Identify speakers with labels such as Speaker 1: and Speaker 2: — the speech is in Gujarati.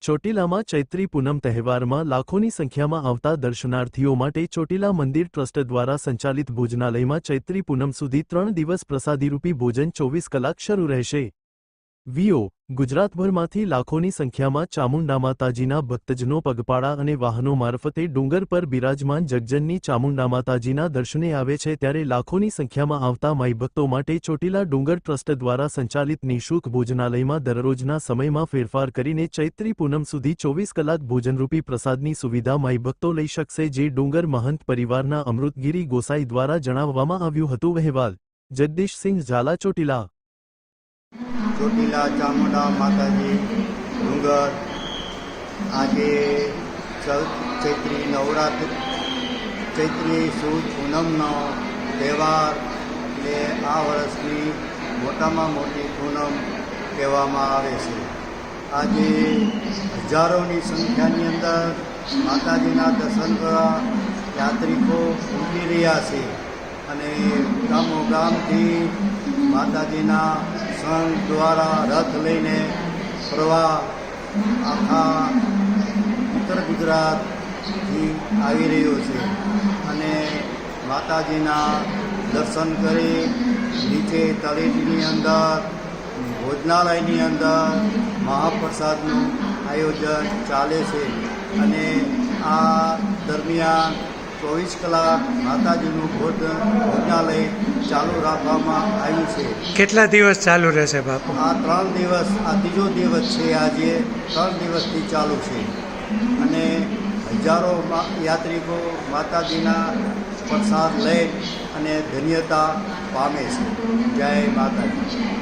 Speaker 1: ચોટીલામાં ચૈત્રી પૂનમ તહેવારમાં લાખોની સંખ્યામાં આવતા દર્શનાર્થીઓ માટે ચોટીલા મંદિર ટ્રસ્ટ દ્વારા સંચાલિત ભોજનાલયમાં ચૈત્રી પૂનમ સુધી 3 દિવસ પ્રસાદીરૂપી ભોજન 24 કલાક શરૂ રહેશે। વીઓ ગુજરાતભરમાંથી લાખોની સંખ્યામાં ચામુંડા માતાજીના ભક્તજનો પગપાળા અને વાહનો મારફતે ડુંગર પર બિરાજમાન જગજનની ચામુંડા માતાજીના દર્શને આવે છે, ત્યારે લાખોની સંખ્યામાં આવતા માઈ ભક્તો માટે ચોટીલા ડુંગર ટ્રસ્ટ દ્વારા સંચાલિત નિઃશુલ્ક ભોજનાલયમાં દરરોજના સમયમાં ફેરફાર કરીને ચૈત્રી પૂનમ સુધી 24 કલાક ભોજનરૂપી પ્રસાદની સુવિધા માઈ ભક્તો લઈ શકશે, જે ડુંગર મહંત પરિવારના અમૃતગીરી ગોસાઈ દ્વારા જણાવવામાં આવ્યું હતું। અહેવાલ જગદીશસિંહ ઝાલા, ચોટીલા।
Speaker 2: ચોટીલા ચામુંડા માતાજી ડુંગર આજે ચૈત્રી નવરાત્રિ ચૈત્રી સુદ પૂનમનો તહેવાર એટલે આ વર્ષની મોટામાં મોટી પૂનમ કહેવામાં આવે છે। આજે હજારોની સંખ્યાની અંદર માતાજીના દર્શન કરવા યાત્રિકો ઉમટી રહ્યા છે અને ગામો ગામથી માતાજીના સંઘ દ્વારા રથ લઈને પ્રવાહ આખા ઉત્તર ગુજરાતથી આવી રહ્યો છે અને માતાજીના દર્શન કરી નીચે તળેટીની અંદર ભોજનાલયની અંદર મહાપ્રસાદનું આયોજન ચાલે છે અને આ દરમિયાન 24 કલાક માતાજીનું ભોજનાલય ચાલુ રાખવામાં આવ્યું છે।
Speaker 3: કેટલા દિવસ ચાલુ રહેશે બાપુ?
Speaker 2: આ 3 દિવસ, આ ત્રીજો દિવસ છે। આજે 3 દિવસથી ચાલુ છે અને હજારો યાત્રિકો માતાજીના પ્રસાદ લઈ અને ધન્યતા પામે છે। જય માતાજી।